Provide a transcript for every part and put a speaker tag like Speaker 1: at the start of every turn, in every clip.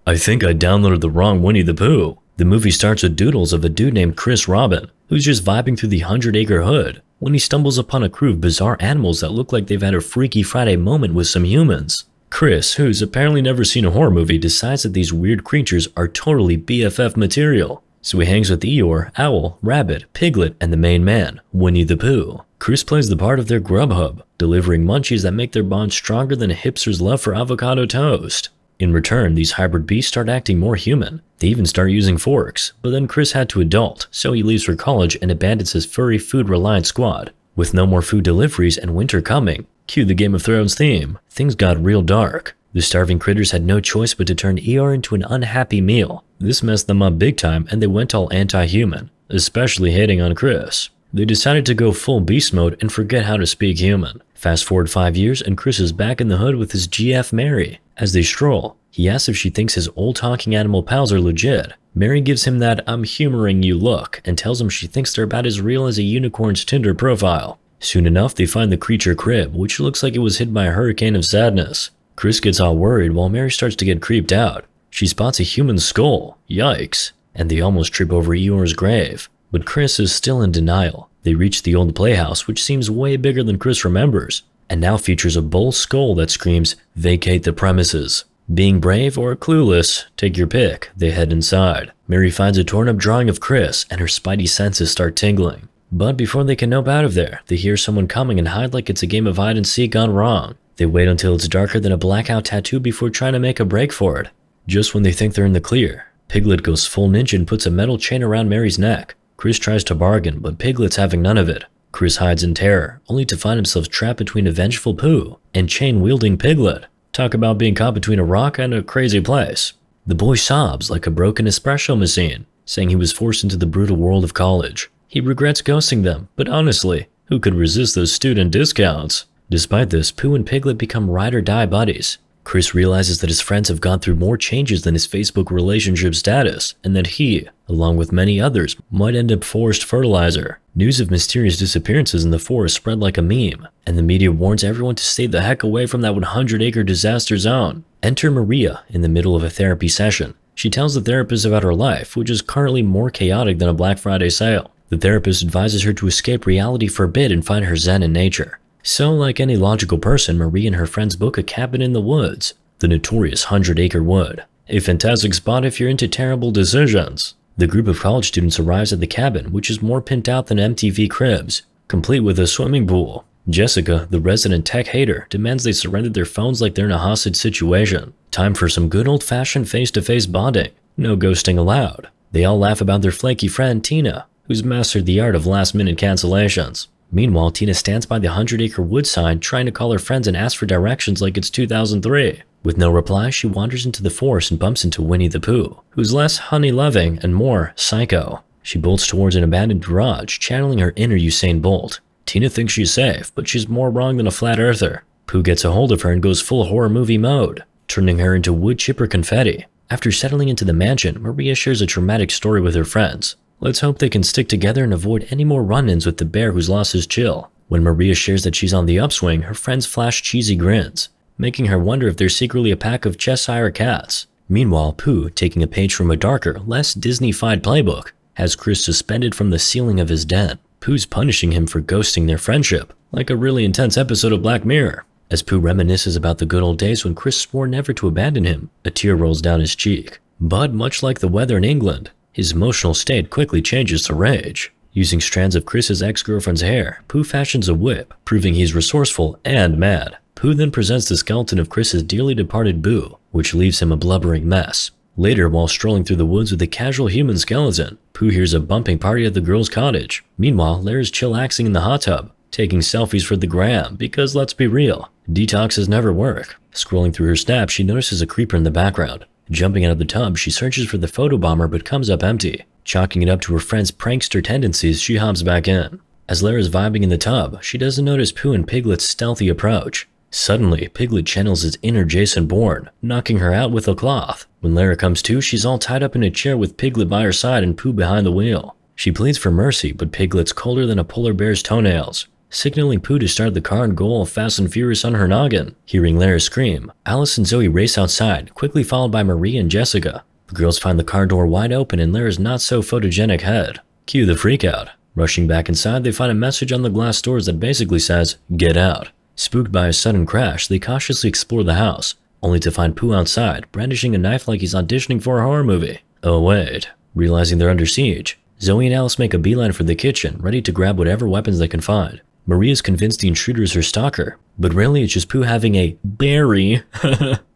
Speaker 1: I think I downloaded the wrong Winnie the Pooh. The movie starts with doodles of a dude named Chris Robin, who's just vibing through the 100-acre hood when he stumbles upon a crew of bizarre animals that look like they've had a Freaky Friday moment with some humans. Chris, who's apparently never seen a horror movie, decides that these weird creatures are totally BFF material. So he hangs with Eeyore, Owl, Rabbit, Piglet, and the main man, Winnie the Pooh. Chris plays the part of their grub hub, delivering munchies that make their bond stronger than a hipster's love for avocado toast. In return, these hybrid beasts start acting more human. They even start using forks, but then Chris had to adult, so he leaves for college and abandons his furry food-reliant squad. With no more food deliveries and winter coming, cue the Game of Thrones theme, things got real dark. The starving critters had no choice but to turn Eeyore into an unhappy meal. This messed them up big time and they went all anti-human, especially hating on Chris. They decided to go full beast mode and forget how to speak human. Fast forward 5 years and Chris is back in the hood with his GF Mary. As they stroll, he asks if she thinks his old talking animal pals are legit. Mary gives him that "I'm humoring you" look and tells him she thinks they're about as real as a unicorn's Tinder profile. Soon enough, they find the creature crib, which looks like it was hit by a hurricane of sadness. Chris gets all worried while Mary starts to get creeped out. She spots a human skull, yikes, and they almost trip over Eeyore's grave. But Chris is still in denial. They reach the old playhouse, which seems way bigger than Chris remembers, and now features a bull skull that screams, "Vacate the premises." Being brave or clueless, take your pick, they head inside. Mary finds a torn up drawing of Chris and her spidey senses start tingling. But before they can nope out of there, they hear someone coming and hide like it's a game of hide and seek gone wrong. They wait until it's darker than a blackout tattoo before trying to make a break for it. Just when they think they're in the clear, Piglet goes full ninja and puts a metal chain around Mary's neck. Chris tries to bargain, but Piglet's having none of it. Chris hides in terror, only to find himself trapped between a vengeful Pooh and chain-wielding Piglet. Talk about being caught between a rock and a crazy place. The boy sobs like a broken espresso machine, saying he was forced into the brutal world of college. He regrets ghosting them, but honestly, who could resist those student discounts? Despite this, Pooh and Piglet become ride-or-die buddies. Chris realizes that his friends have gone through more changes than his Facebook relationship status, and that he, along with many others, might end up forced fertilizer. News of mysterious disappearances in the forest spread like a meme, and the media warns everyone to stay the heck away from that 100-acre disaster zone. Enter Maria in the middle of a therapy session. She tells the therapist about her life, which is currently more chaotic than a Black Friday sale. The therapist advises her to escape reality for a bit and find her zen in nature. So, like any logical person, Marie and her friends book a cabin in the woods, the notorious 100-acre wood. A fantastic spot if you're into terrible decisions. The group of college students arrives at the cabin, which is more pimped out than MTV Cribs, complete with a swimming pool. Jessica, the resident tech hater, demands they surrender their phones like they're in a hostage situation. Time for some good old-fashioned face-to-face bonding. No ghosting allowed. They all laugh about their flaky friend, Tina, who's mastered the art of last-minute cancellations. Meanwhile, Tina stands by the 100-acre wood sign trying to call her friends and ask for directions like it's 2003. With no reply, she wanders into the forest and bumps into Winnie the Pooh, who's less honey-loving and more psycho. She bolts towards an abandoned garage, channeling her inner Usain Bolt. Tina thinks she's safe, but she's more wrong than a flat earther. Pooh gets a hold of her and goes full horror movie mode, turning her into wood chipper confetti. After settling into the mansion, Maria shares a traumatic story with her friends. Let's hope they can stick together and avoid any more run-ins with the bear who's lost his chill. When Maria shares that she's on the upswing, her friends flash cheesy grins, making her wonder if they're secretly a pack of Cheshire cats. Meanwhile, Pooh, taking a page from a darker, less Disney-fied playbook, has Chris suspended from the ceiling of his den. Pooh's punishing him for ghosting their friendship, like a really intense episode of Black Mirror. As Pooh reminisces about the good old days when Chris swore never to abandon him, a tear rolls down his cheek. But much like the weather in England, his emotional state quickly changes to rage. Using strands of Chris's ex-girlfriend's hair, Pooh fashions a whip, proving he's resourceful and mad. Pooh then presents the skeleton of Chris's dearly departed Boo, which leaves him a blubbering mess. Later, while strolling through the woods with a casual human skeleton, Pooh hears a bumping party at the girl's cottage. Meanwhile, Larry's chillaxing in the hot tub, taking selfies for the gram, because let's be real, detoxes never work. Scrolling through her snap, she notices a creeper in the background. Jumping out of the tub, she searches for the photobomber but comes up empty. Chalking it up to her friend's prankster tendencies, she hops back in. As Lara's vibing in the tub, she doesn't notice Pooh and Piglet's stealthy approach. Suddenly, Piglet channels his inner Jason Bourne, knocking her out with a cloth. When Lara comes to, she's all tied up in a chair with Piglet by her side and Pooh behind the wheel. She pleads for mercy, but Piglet's colder than a polar bear's toenails. signaling Pooh to start the car and go all fast and furious on her noggin. Hearing Lara scream, Alice and Zoe race outside, quickly followed by Maria and Jessica. The girls find the car door wide open in Lara's not-so-photogenic head. Cue the freakout. Rushing back inside, they find a message on the glass doors that basically says, "Get out." Spooked by a sudden crash, they cautiously explore the house, only to find Pooh outside, brandishing a knife like he's auditioning for a horror movie. Oh wait. Realizing they're under siege, Zoe and Alice make a beeline for the kitchen, ready to grab whatever weapons they can find. Maria's convinced the intruder is her stalker, but really it's just Pooh having a very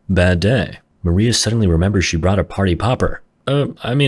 Speaker 1: bad day. Maria suddenly remembers she brought a party popper. A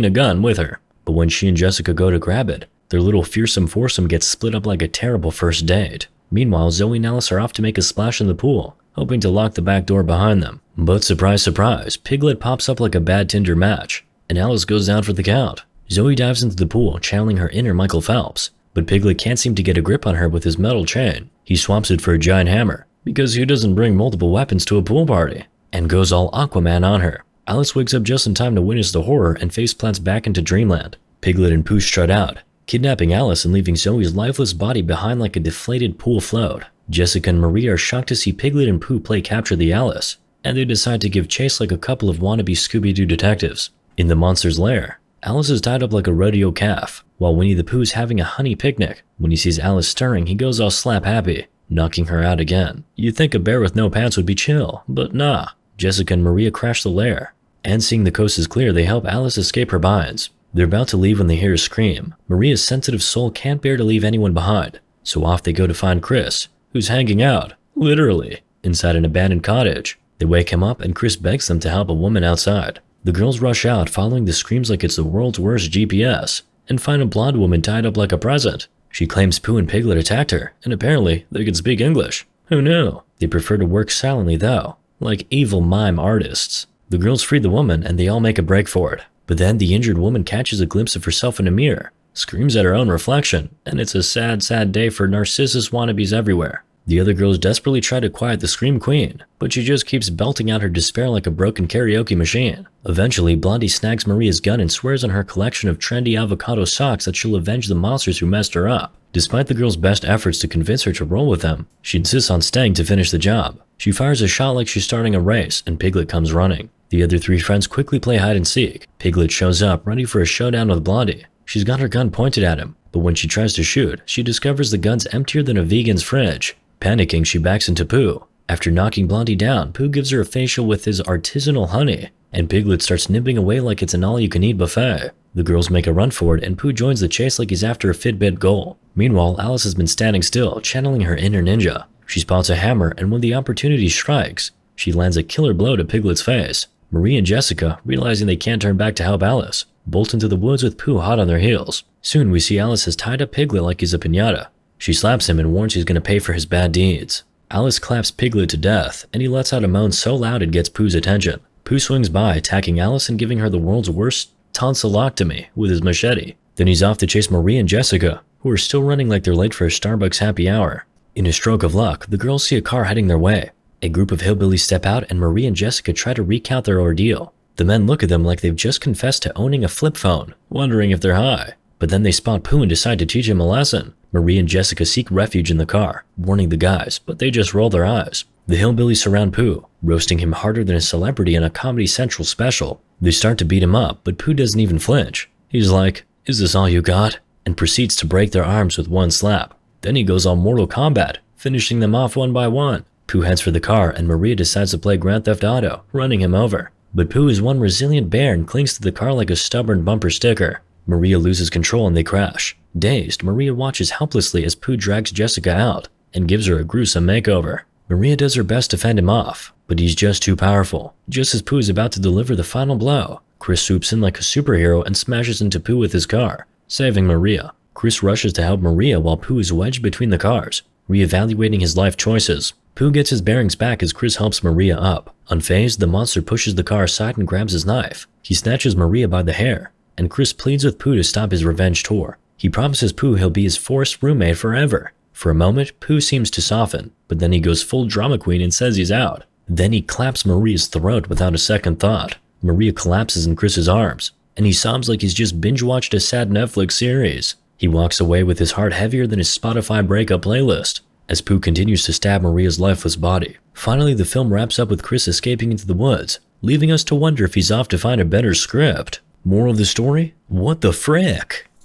Speaker 1: gun with her. But when she and Jessica go to grab it, their little fearsome foursome gets split up like a terrible first date. Meanwhile, Zoe and Alice are off to make a splash in the pool, hoping to lock the back door behind them. But surprise, surprise, Piglet pops up like a bad Tinder match, and Alice goes down for the count. Zoe dives into the pool, channeling her inner Michael Phelps, but Piglet can't seem to get a grip on her with his metal chain. He swaps it for a giant hammer, because who doesn't bring multiple weapons to a pool party, and goes all Aquaman on her. Alice wakes up just in time to witness the horror and faceplants back into dreamland. Piglet and Pooh strut out, kidnapping Alice and leaving Zoe's lifeless body behind like a deflated pool float. Jessica and Maria are shocked to see Piglet and Pooh play capture the Alice, and they decide to give chase like a couple of wannabe Scooby-Doo detectives. In the monster's lair, Alice is tied up like a rodeo calf, while Winnie the Pooh's having a honey picnic. When he sees Alice stirring, he goes all slap happy, knocking her out again. You'd think a bear with no pants would be chill, but nah. Jessica and Maria crash the lair, and seeing the coast is clear, they help Alice escape her binds. They're about to leave when they hear a scream. Maria's sensitive soul can't bear to leave anyone behind, so off they go to find Chris, who's hanging out, literally, inside an abandoned cottage. They wake him up and Chris begs them to help a woman outside. The girls rush out, following the screams like it's the world's worst GPS, and find a blonde woman tied up like a present. She claims Pooh and Piglet attacked her, and apparently they can speak English. Who knew? They prefer to work silently though, like evil mime artists. The girls free the woman and they all make a break for it. But then the injured woman catches a glimpse of herself in a mirror, screams at her own reflection, and it's a sad, sad day for narcissus wannabes everywhere. The other girls desperately try to quiet the Scream Queen, but she just keeps belting out her despair like a broken karaoke machine. Eventually, Blondie snags Maria's gun and swears on her collection of trendy avocado socks that she'll avenge the monsters who messed her up. Despite the girl's best efforts to convince her to roll with them, she insists on staying to finish the job. She fires a shot like she's starting a race, and Piglet comes running. The other three friends quickly play hide and seek. Piglet shows up, ready for a showdown with Blondie. She's got her gun pointed at him, but when she tries to shoot, she discovers the gun's emptier than a vegan's fridge. Panicking, she backs into Pooh. After knocking Blondie down, Pooh gives her a facial with his artisanal honey, and Piglet starts nibbling away like it's an all-you-can-eat buffet. The girls make a run for it, and Pooh joins the chase like he's after a Fitbit goal. Meanwhile, Alice has been standing still, channeling her inner ninja. She spots a hammer, and when the opportunity strikes, she lands a killer blow to Piglet's face. Marie and Jessica, realizing they can't turn back to help Alice, bolt into the woods with Pooh hot on their heels. Soon we see Alice has tied up Piglet like he's a piñata. She slaps him and warns he's going to pay for his bad deeds. Alice claps Piglet to death, and he lets out a moan so loud it gets Pooh's attention. Pooh swings by, attacking Alice and giving her the world's worst tonsillectomy with his machete. Then he's off to chase Marie and Jessica, who are still running like they're late for a Starbucks happy hour. In a stroke of luck, the girls see a car heading their way. A group of hillbillies step out and Marie and Jessica try to recount their ordeal. The men look at them like they've just confessed to owning a flip phone, wondering if they're high. But then they spot Pooh and decide to teach him a lesson. Marie and Jessica seek refuge in the car, warning the guys, but they just roll their eyes. The hillbillies surround Pooh, roasting him harder than a celebrity in a Comedy Central special. They start to beat him up, but Pooh doesn't even flinch. He's like, "Is this all you got?" and proceeds to break their arms with one slap. Then he goes all Mortal Kombat, finishing them off one by one. Pooh heads for the car, and Maria decides to play Grand Theft Auto, running him over. But Pooh is one resilient bear and clings to the car like a stubborn bumper sticker. Maria loses control and they crash. Dazed, Maria watches helplessly as Pooh drags Jessica out and gives her a gruesome makeover. Maria does her best to fend him off, but he's just too powerful. Just as Pooh is about to deliver the final blow, Chris swoops in like a superhero and smashes into Pooh with his car, saving Maria. Chris rushes to help Maria while Pooh is wedged between the cars, reevaluating his life choices. Pooh gets his bearings back as Chris helps Maria up. Unfazed, the monster pushes the car aside and grabs his knife. He snatches Maria by the hair, and Chris pleads with Pooh to stop his revenge tour. He promises Pooh he'll be his forced roommate forever. For a moment, Pooh seems to soften, but then he goes full drama queen and says he's out. Then he claps Maria's throat without a second thought. Maria collapses in Chris's arms, and he sobs like he's just binge-watched a sad Netflix series. He walks away with his heart heavier than his Spotify breakup playlist. as Pooh continues to stab Maria's lifeless body. Finally, the film wraps up with Chris escaping into the woods, leaving us to wonder if he's off to find a better script. Moral of the story? What the frick?